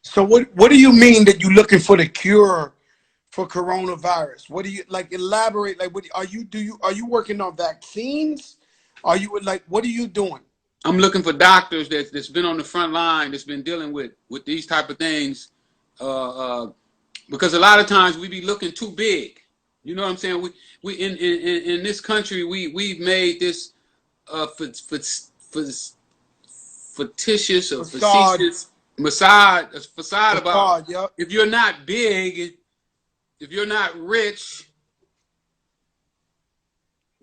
So what do you mean that you're looking for the cure for coronavirus? What do you like? Elaborate. Like, what are you working on vaccines? Are you like what are you doing? I'm looking for doctors that's been on the front line, that's been dealing with these type of things, uh, uh, because a lot of times we be looking too big. You know what I'm saying? We in this country we've made this fictitious or Facade, facetious facade about facade. Yep. if you're not big, if you're not rich,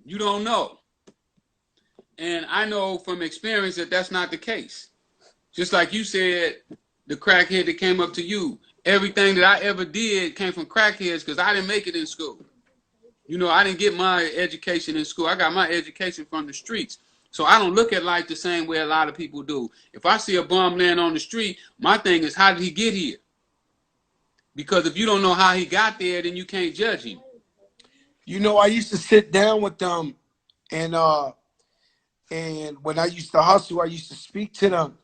you don't know. And I know from experience that that's not the case. Just like you said, the crackhead that came up to you, everything that I ever did came from crackheads because I didn't make it in school. You know, I didn't get my education in school. I got my education from the streets. So I don't look at life the same way a lot of people do. If I see a bum laying on the street, my thing is, how did he get here? Because if you don't know how he got there, then you can't judge him. You know, I used to sit down with them, and when I used to hustle, I used to speak to them,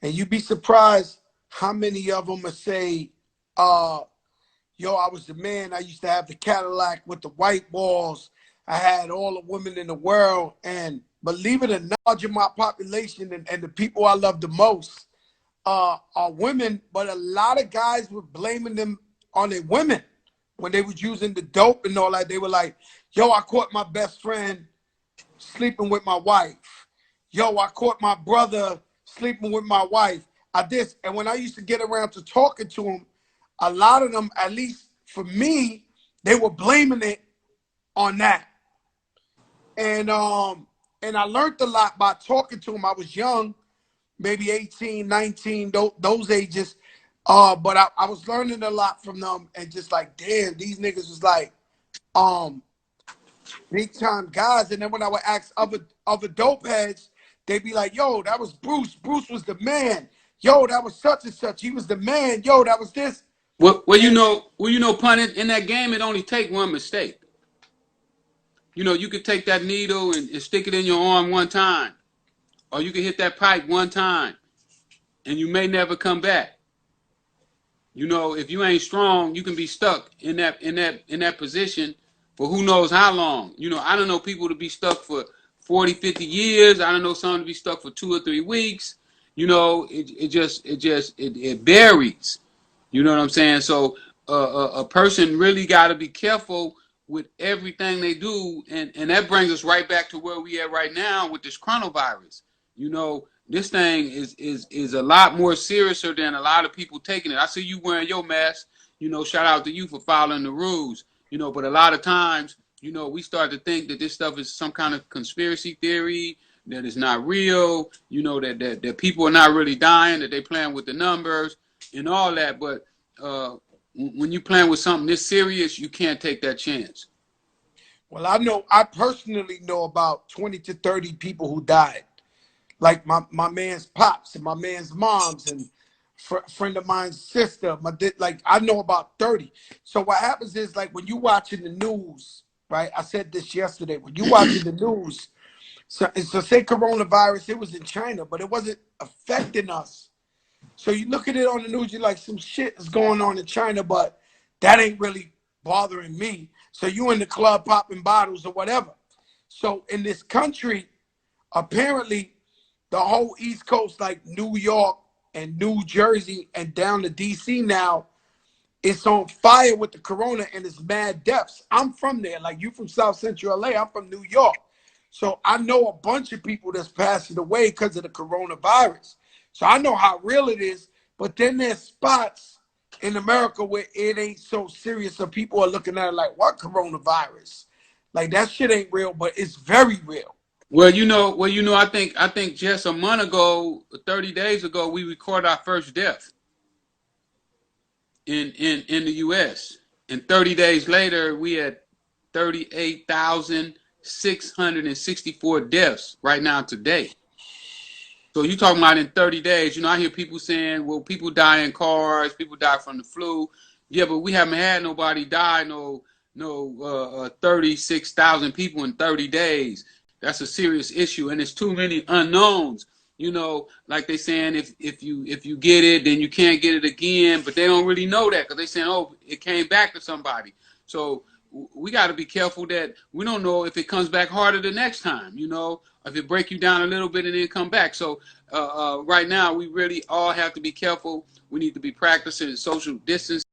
and you'd be surprised how many of them would say, yo, I was the man. I used to have the Cadillac with the white walls. I had all the women in the world. And believe it or not, large of my population and the people I love the most are women. But a lot of guys were blaming them on their women when they was using the dope and all that. They were like, yo, I caught my best friend sleeping with my wife. Yo, I caught my brother sleeping with my wife. I this. And when I used to get around to talking to them, a lot of them, at least for me, they were blaming it on that. And I learned a lot by talking to them. I was young, maybe 18, 19, those ages. But I was learning a lot from them and just like, damn, these niggas was like big time guys. And then when I would ask other dope heads, they'd be like, yo, that was Bruce. Bruce was the man. Yo, that was such and such. He was the man. Yo, that was this. Pun, in that game, it only take one mistake. You know, you could take that needle and stick it in your arm one time, or you could hit that pipe one time, and you may never come back. You know, if you ain't strong, you can be stuck in that position for who knows how long. You know, I don't know people to be stuck for 40, 50 years. I don't know some to be stuck for 2 or 3 weeks. You know, it varies. You know what I'm saying? So a person really got to be careful with everything they do, and that brings us right back to where we at right now with this coronavirus. You know, this thing is a lot more seriouser than a lot of people taking it. I see you wearing your mask. You know, shout out to you for following the rules. You know, but a lot of times, you know, we start to think that this stuff is some kind of conspiracy theory, that it's not real. You know, that people are not really dying, that they playing with the numbers and all that. But when you playing with something this serious, you can't take that chance. Well, I personally know about 20 to 30 people who died. Like my man's pops and my man's moms and friend of mine's sister. Like I know about 30. So what happens is like when you watching the news, right? I said this yesterday. When you watching the news, so say coronavirus, it was in China, but it wasn't affecting us. So you look at it on the news, you're like, some shit is going on in China, but that ain't really bothering me. So you in the club popping bottles or whatever. So in this country, apparently the whole East Coast, like New York and New Jersey and down to DC now, it's on fire with the corona and it's mad deaths. I'm from there. Like you from South Central LA, I'm from New York. So I know a bunch of people that's passing away because of the coronavirus. So I know how real it is. But then there's spots in America where it ain't so serious. So people are looking at it like, what coronavirus? Like that shit ain't real, but it's very real. I think just a month ago, 30 days ago, we recorded our first death in the US. And 30 days later, we had 38,664 deaths right now today. So you talking about in 30 days, you know, I hear people saying, well, people die in cars, people die from the flu. Yeah, but we haven't had nobody die, 36,000 people in 30 days. That's a serious issue, and it's too many unknowns. You know, like they saying if you get it, then you can't get it again. But they don't really know that because they saying, oh, it came back to somebody. So we got to be careful that we don't know if it comes back harder the next time. You know, if it break you down a little bit and then come back. So right now we really all have to be careful. We need to be practicing social distance.